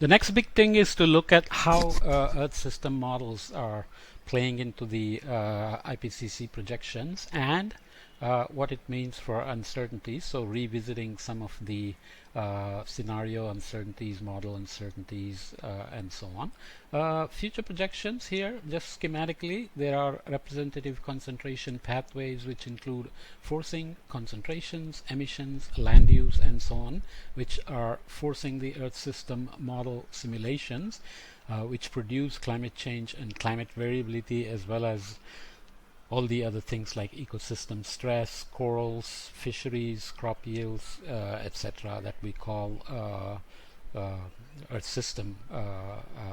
The next big thing is to look at how Earth system models are playing into the IPCC projections and what it means for uncertainties. So revisiting some of the scenario uncertainties, model uncertainties, and so on. Future projections here, just schematically, there are representative concentration pathways which include forcing, concentrations, emissions, land use, and so on, which are forcing the Earth system model simulations, which produce climate change and climate variability, as well as all the other things like ecosystem stress, corals, fisheries, crop yields, etc., that we call Earth system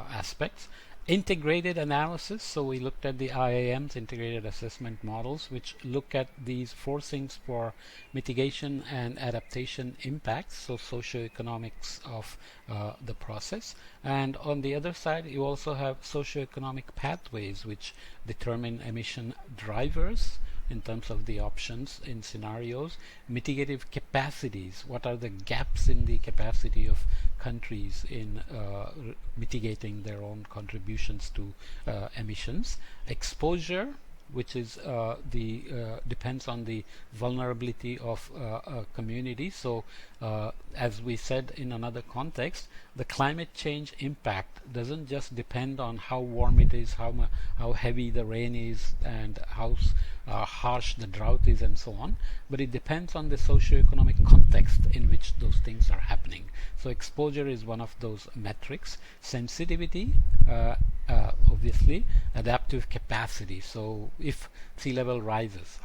aspects. Integrated analysis, so we looked at the IAMs, integrated assessment models, which look at these forcings for mitigation and adaptation impacts, so socioeconomics of the process. And on the other side, you also have socioeconomic pathways, which determine emission drivers in terms of the options in scenarios, mitigative capacities, what are the gaps in the capacity of countries in mitigating their own contributions to emissions, exposure, which is depends on the vulnerability of a community. So as we said in another context, the climate change impact doesn't just depend on how warm it is, how heavy the rain is, and how harsh the drought is, and so on, but it depends on the socio-economic context in which those things are happening. So exposure is one of those metrics. Sensitivity, obviously, adaptive capacity. So if sea level rises,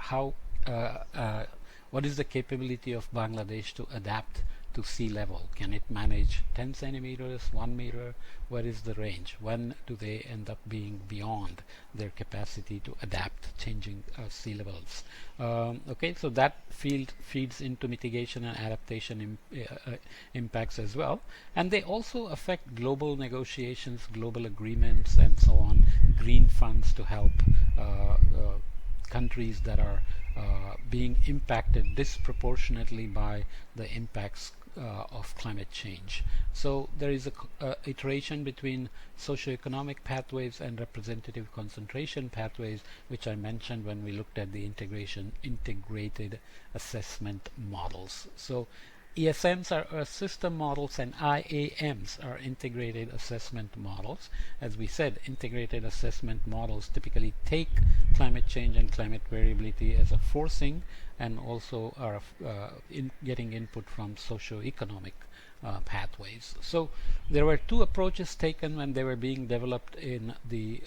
what is the capability of Bangladesh to adapt to sea level? Can it manage 10 centimeters, 1 meter? Where is the range? When do they end up being beyond their capacity to adapt changing sea levels? Okay, so that field feeds into mitigation and adaptation impacts as well. And they also affect global negotiations, global agreements, and so on, green funds to help countries that are being impacted disproportionately by the impacts of climate change. So there is a iteration between socioeconomic pathways and representative concentration pathways, which I mentioned when we looked at the integrated assessment models. So ESMs are Earth system models, and IAMs are integrated assessment models. As we said, integrated assessment models typically take climate change and climate variability as a forcing, and also are getting input from socio-economic pathways. So there were two approaches taken when they were being developed in the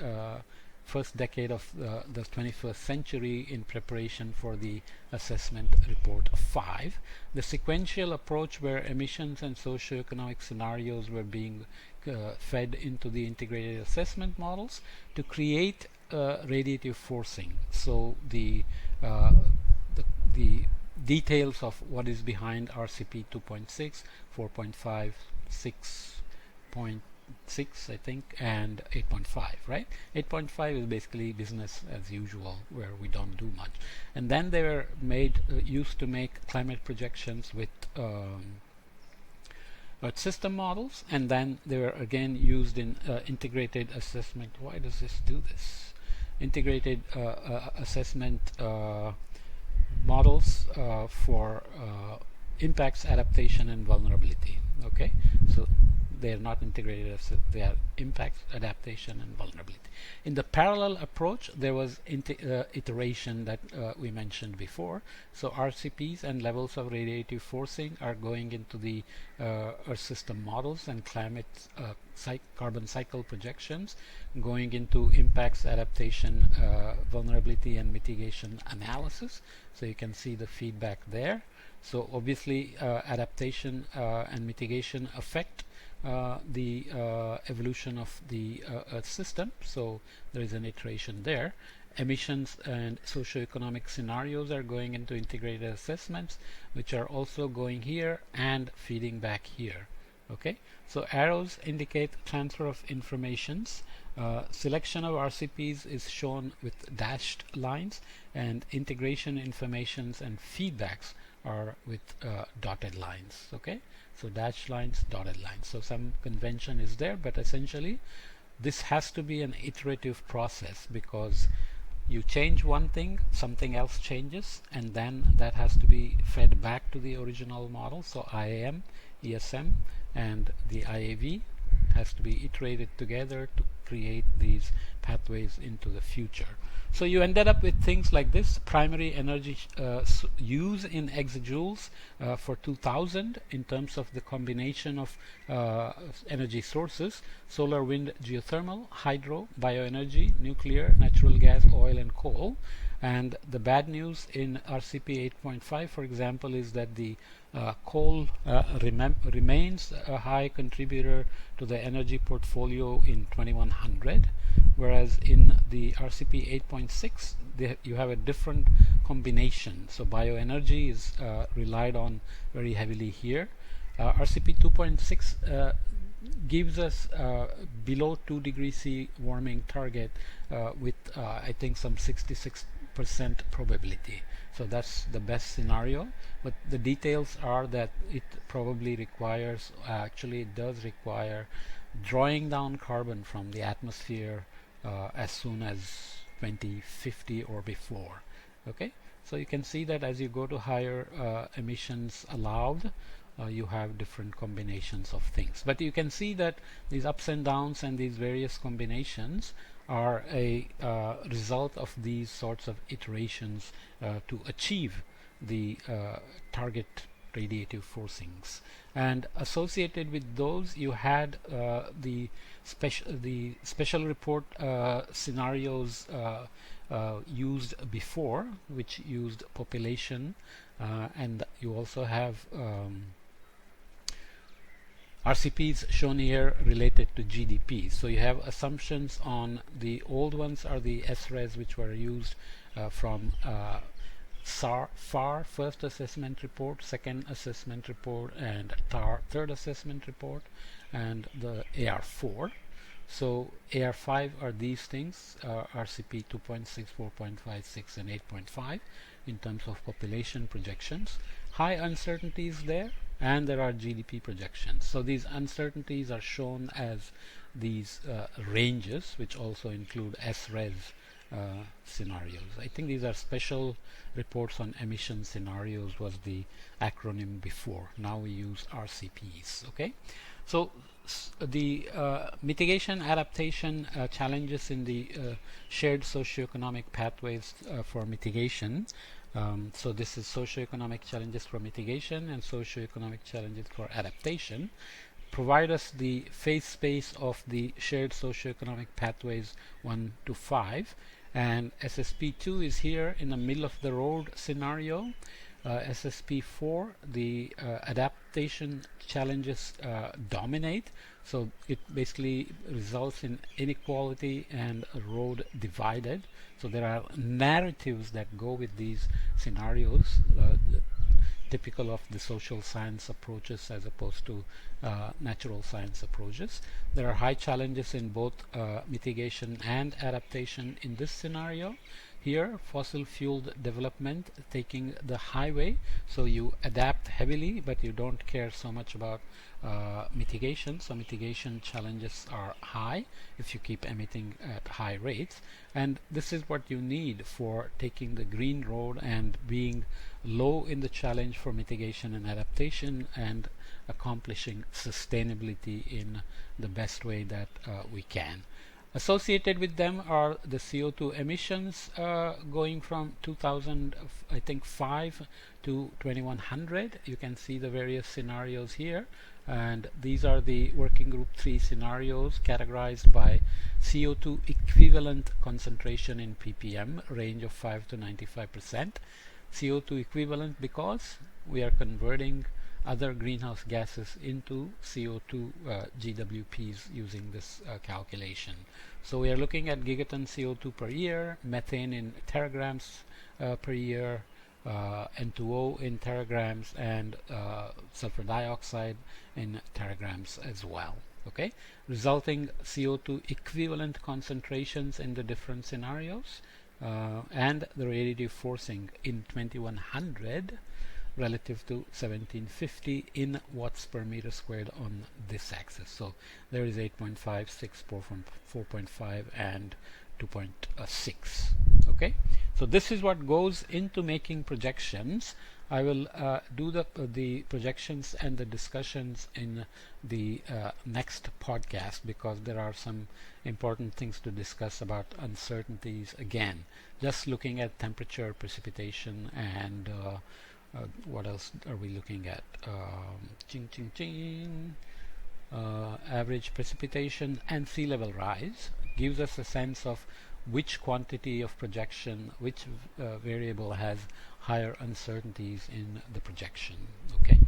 first decade of the 21st century in preparation for the assessment report 5. The sequential approach, where emissions and socioeconomic scenarios were being fed into the integrated assessment models to create radiative forcing. So the details of what is behind RCP 2.6, 4.5, 6.6, I think, and 8.5, right? 8.5 is basically business as usual, where we don't do much. And then they were used to make climate projections with Earth system models, and then they were again used in integrated assessment. Why does this do this? Integrated assessment models for impacts, adaptation, and vulnerability. Okay, so they are not integrated, they are impacts, adaptation, and vulnerability. In the parallel approach, there was iteration that we mentioned before. So RCPs and levels of radiative forcing are going into the Earth system models, and climate carbon cycle projections going into impacts, adaptation, vulnerability, and mitigation analysis. So you can see the feedback there. So obviously adaptation and mitigation affect the evolution of the Earth system, so there is an iteration there. Emissions and socioeconomic scenarios are going into integrated assessments, which are also going here and feeding back here. Okay, so arrows indicate transfer of informations. Selection of RCPs is shown with dashed lines, and integration informations and feedbacks are with dotted lines. Okay, So dashed lines, dotted lines. So some convention is there, but essentially this has to be an iterative process, because you change one thing, something else changes, and then that has to be fed back to the original model. So IAM, ESM, and the IAV has to be iterated together to create these pathways into the future. So you ended up with things like this: primary energy use in exajoules for 2000 in terms of the combination of energy sources: solar, wind, geothermal, hydro, bioenergy, nuclear, natural gas, oil, and coal. And the bad news in RCP 8.5, for example, is that the coal remains a high contributor to the energy portfolio in 2100, whereas in the RCP 8.6 you have a different combination. So bioenergy is relied on very heavily here. RCP 2.6 gives us below 2 degrees C warming target with I think some 66% probability. So that's the best scenario, but the details are that it probably requires, actually it does require, drawing down carbon from the atmosphere as soon as 2050 or before. Okay, so you can see that as you go to higher emissions allowed, you have different combinations of things. But you can see that these ups and downs and these various combinations are a result of these sorts of iterations to achieve the target radiative forcings. And associated with those, you had the special report scenarios used before, which used population, and you also have RCPs shown here related to GDP. So you have assumptions on the old ones are the SRES, which were used from FAR, first assessment report, second assessment report, and TAR, third assessment report, and the AR4. So AR5 are these things, RCP 2.6, 4.5, 6, and 8.5 in terms of population projections. High uncertainties there, and there are GDP projections. So these uncertainties are shown as these ranges, which also include SRES scenarios. I think these are special reports on emission scenarios was the acronym before. Now we use RCPs. Okay, so the mitigation adaptation challenges in the shared socioeconomic pathways for mitigation. So this is socioeconomic challenges for mitigation and socioeconomic challenges for adaptation. Provide us the phase space of the shared socioeconomic pathways 1 to 5, and SSP2 is here in the middle of the road scenario. SSP4, the adaptation challenges dominate, so it basically results in inequality and a road divided. So there are narratives that go with these scenarios, typical of the social science approaches as opposed to natural science approaches. There are high challenges in both mitigation and adaptation in this scenario. Here, fossil fueled development taking the highway, so you adapt heavily but you don't care so much about mitigation. So mitigation challenges are high if you keep emitting at high rates, and this is what you need for taking the green road and being low in the challenge for mitigation and adaptation and accomplishing sustainability in the best way that we can. Associated with them are the CO2 emissions going from 2000, I think 5 to 2100. You can see the various scenarios here, and these are the working group 3 scenarios categorized by CO2 equivalent concentration in ppm, range of 5 to 95%. CO2 equivalent because we are converting other greenhouse gases into CO2 GWPs using this calculation. So we are looking at gigaton CO2 per year, methane in teragrams per year, N2O in teragrams, and sulfur dioxide in teragrams as well. Okay, resulting CO2 equivalent concentrations in the different scenarios, and the radiative forcing in 2100 relative to 1750 in watts per meter squared on this axis. So there is 8.5, 6, 4.5 and 2.6. Okay, so this is what goes into making projections. I will do the projections and the discussions in the next podcast, because there are some important things to discuss about uncertainties again. Just looking at temperature, precipitation, and what else are we looking at? Ching ching ching. Average precipitation and sea level rise gives us a sense of which quantity of projection, which variable has higher uncertainties in the projection. Okay.